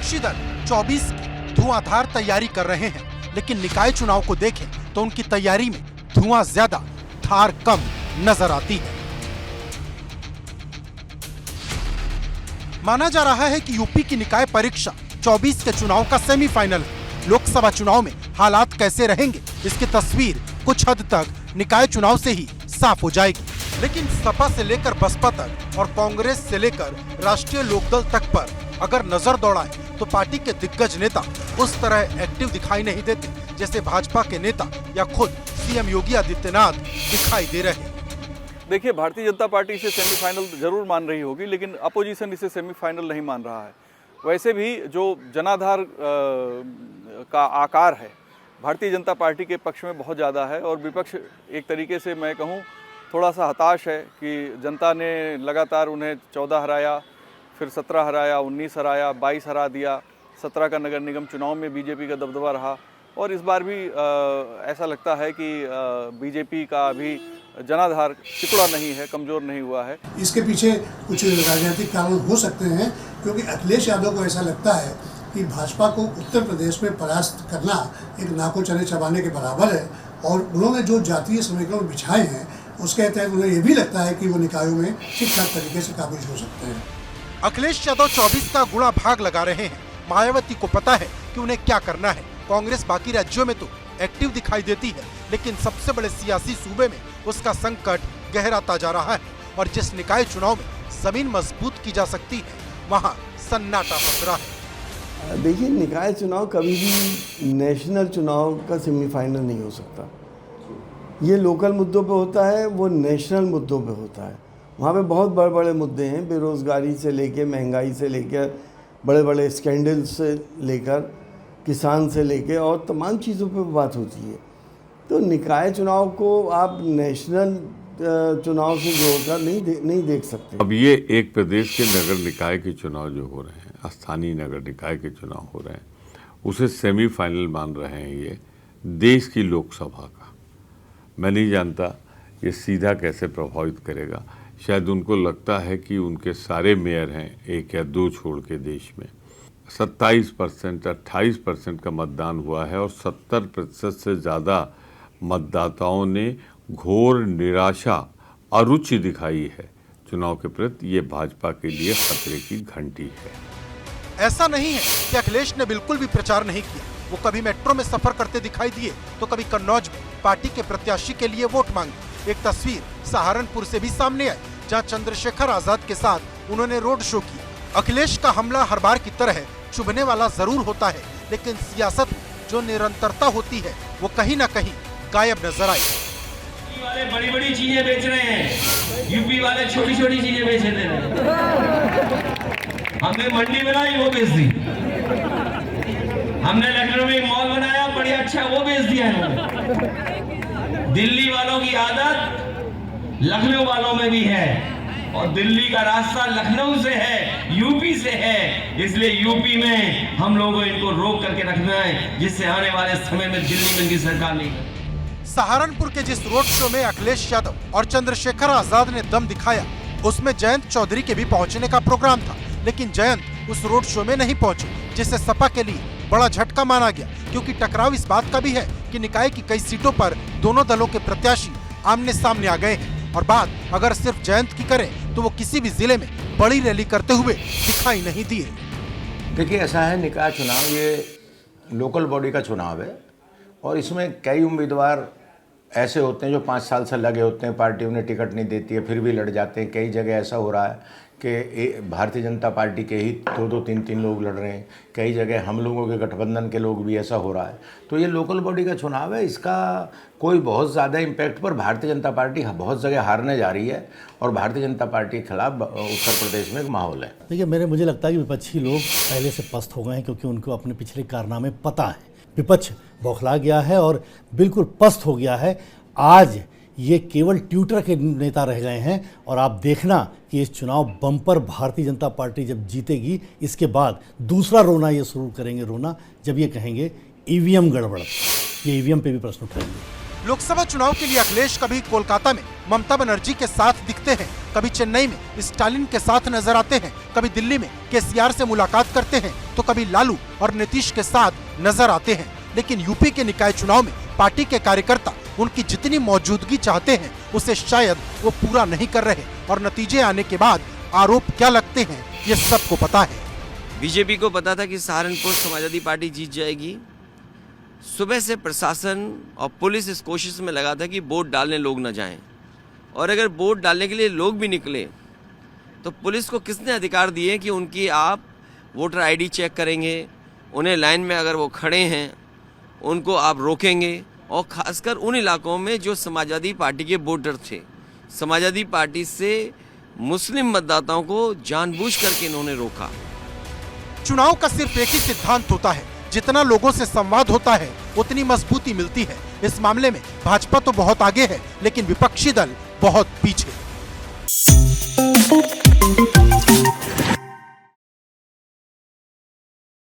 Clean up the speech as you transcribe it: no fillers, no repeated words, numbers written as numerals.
विपक्षी दल 24 की धुआंधार तैयारी कर रहे हैं, लेकिन निकाय चुनाव को देखें तो उनकी तैयारी में धुआं ज्यादा, धार कम नजर आती है। माना जा रहा है कि यूपी की निकाय परीक्षा 24 के चुनाव का सेमीफाइनल है। लोकसभा चुनाव में हालात कैसे रहेंगे, इसकी तस्वीर कुछ हद तक निकाय चुनाव से ही साफ हो जाएगी। लेकिन सपा से लेकर बसपा तक और कांग्रेस से लेकर राष्ट्रीय लोकदल तक पर अगर नजर दौड़ाएं तो पार्टी के दिग्गज नेता उस तरह एक्टिव दिखाई नहीं देते जैसे भाजपा के नेता या खुद सीएम योगी आदित्यनाथ दिखाई दे रहे हैं। देखिए, भारतीय जनता पार्टी इसे सेमीफाइनल जरूर मान रही होगी, लेकिन अपोजिशन इसे सेमीफाइनल नहीं मान रहा है। वैसे भी जो जनाधार का आकार है भारतीय जनता पार्टी के पक्ष में बहुत ज़्यादा है और विपक्ष एक तरीके से मैं कहूँ थोड़ा सा हताश है कि जनता ने लगातार उन्हें 14 हराया, फिर 17 हराया, 19 हराया, 22 हरा दिया, 17 का नगर निगम चुनाव में बीजेपी का दबदबा रहा और इस बार भी ऐसा लगता है कि बीजेपी का अभी जनाधार सिकुड़ा नहीं है, कमज़ोर नहीं हुआ है। इसके पीछे कुछ राजनीतिक कारण हो सकते हैं, क्योंकि अखिलेश यादव को ऐसा लगता है कि भाजपा को उत्तर प्रदेश में परास्त करना एक नाको चने चबाने के बराबर है और उन्होंने जो जातीय समीकरण बिछाए हैं उसके तहत उन्हें यह भी लगता है कि वो निकायों में ठीक ठाक तरीके से काबिज हो सकते हैं। अखिलेश यादव 24 का गुणा भाग लगा रहे हैं। मायावती को पता है कि उन्हें क्या करना है। कांग्रेस बाकी राज्यों में तो एक्टिव दिखाई देती है, लेकिन सबसे बड़े सियासी सूबे में उसका संकट गहराता जा रहा है और जिस निकाय चुनाव में जमीन मजबूत की जा सकती है वहाँ सन्नाटा पसरा है। देखिए, निकाय चुनाव कभी भी नेशनल चुनाव का सेमीफाइनल नहीं हो सकता। ये लोकल मुद्दों पे होता है, वो नेशनल मुद्दों पे होता है। वहाँ पे बहुत बड़े बड़े मुद्दे हैं, बेरोज़गारी से लेकर, महंगाई से लेकर, बड़े बड़े स्कैंडल से लेकर, किसान से लेकर और तमाम चीज़ों पे बात होती है। तो निकाय चुनाव को आप नेशनल चुनाव से जोड़कर नहीं देख सकते। अब ये एक प्रदेश के नगर निकाय के चुनाव जो हो रहे हैं, स्थानीय नगर निकाय के चुनाव हो रहे हैं, उसे सेमीफाइनल मान रहे हैं ये देश की लोकसभा का। मैं नहीं जानता ये सीधा कैसे प्रभावित करेगा। शायद उनको लगता है कि उनके सारे मेयर हैं 1 या 2 छोड़ के देश में 27%, 28% का मतदान हुआ है और 70% से ज़्यादा मतदाताओं ने घोर निराशा, अरुचि दिखाई है चुनाव के प्रति। ये भाजपा के लिए खतरे की घंटी है। ऐसा नहीं है कि अखिलेश ने बिल्कुल भी प्रचार नहीं किया। वो कभी मेट्रो में सफर करते दिखाई दिए तो कभी कन्नौज में पार्टी के प्रत्याशी के लिए वोट मांगे। एक तस्वीर सहारनपुर से भी सामने आई, जहां चंद्रशेखर आजाद के साथ उन्होंने रोड शो किया। अखिलेश का हमला हर बार की तरह चुभने वाला जरूर होता है, लेकिन सियासत में जो निरंतरता होती है वो कहीं ना कहीं गायब नजर आई। यूपी वाले बड़ी बड़ी चीजें बेच रहे हैं, यूपी वाले छोटी छोटी चीजें बेच रहे हैं। हमने मंडी बनाई, वो बेच दी। हमने लखनऊ में एक मॉल बनाया, बढ़िया अच्छा, वो बेच दिया है। दिल्ली वालों की आदत लखनऊ वालों में भी है और दिल्ली का रास्ता लखनऊ से है, यूपी से है। इसलिए यूपी में हम लोगों को इनको रोक करके रखना है, जिससे आने वाले समय में दिल्ली में इनकी सरकार नहीं। सहारनपुर के जिस रोड शो में अखिलेश यादव और चंद्रशेखर आजाद ने दम दिखाया, उसमें जयंत चौधरी के भी पहुंचने का प्रोग्राम था, लेकिन जयंत उस रोड शो में नहीं पहुंचे, जिससे सपा के लिए बड़ा झटका माना गया। क्योंकि टकराव इस बात का भी है कि निकाय की कई सीटों पर दोनों दलों के प्रत्याशी आमने सामने आ गए हैं और बात अगर सिर्फ जयंत की करें तो वो किसी भी जिले में बड़ी रैली करते हुए दिखाई नहीं दिए। देखिए, ऐसा है, निकाय चुनाव ये लोकल बॉडी का चुनाव है और इसमें कई उम्मीदवार ऐसे होते हैं जो 5 साल से लगे होते हैं, पार्टी उन्हें टिकट नहीं देती है, फिर भी लड़ जाते हैं। कई जगह ऐसा हो रहा है कि भारतीय जनता पार्टी के ही 2-2, 3-3 लोग लड़ रहे हैं। कई जगह हम लोगों के गठबंधन के लोग भी, ऐसा हो रहा है। तो ये लोकल बॉडी का चुनाव है, इसका कोई बहुत ज़्यादा इम्पैक्ट पर भारतीय जनता पार्टी बहुत जगह हारने जा रही है और भारतीय जनता पार्टी के खिलाफ उत्तर प्रदेश में एक माहौल है। देखिए, मुझे लगता है कि विपक्षी लोग पहले से पस्त हो गए हैं, क्योंकि उनको अपने पिछले कारनामे पता है। विपक्ष बौखला गया है और बिल्कुल पस्त हो गया है। आज ये केवल ट्विटर के नेता रह गए हैं और आप देखना कि इस चुनाव बम्पर भारतीय जनता पार्टी जब जीतेगी, इसके बाद दूसरा रोना ये शुरू करेंगे, रोना जब ये कहेंगे ईवीएम गड़बड़। ये ईवीएम पे भी प्रश्न उठाएंगे। लोकसभा चुनाव के लिए अखिलेश कभी कोलकाता में ममता बनर्जी के साथ दिखते हैं, कभी चेन्नई में स्टालिन के साथ नजर आते हैं, कभी दिल्ली में केसीआर से मुलाकात करते हैं, तो कभी लालू और नीतीश के साथ नजर आते हैं। लेकिन यूपी के निकाय चुनाव में पार्टी के कार्यकर्ता उनकी जितनी मौजूदगी चाहते हैं उसे शायद वो पूरा नहीं कर रहे, और नतीजे आने के बाद आरोप क्या लगते हैं ये सबको पता है। बीजेपी को पता था कि सहारनपुर समाजवादी पार्टी जीत जाएगी। सुबह से प्रशासन और पुलिस इस कोशिश में लगा था कि वोट डालने लोग न जाएं, और अगर वोट डालने के लिए लोग भी निकले तो पुलिस को किसने अधिकार दिए कि उनकी आप वोटर आईडी चेक करेंगे, उन्हें लाइन में अगर वो खड़े हैं उनको आप रोकेंगे, और ख़ासकर उन इलाकों में जो समाजवादी पार्टी के वोटर थे। समाजवादी पार्टी से मुस्लिम मतदाताओं को जानबूझ करके इन्होंने रोका। चुनाव का सिर्फ एक ही सिद्धांत होता है, जितना लोगों से संवाद होता है उतनी मजबूती मिलती है। इस मामले में भाजपा तो बहुत आगे है, लेकिन विपक्षी दल बहुत पीछे।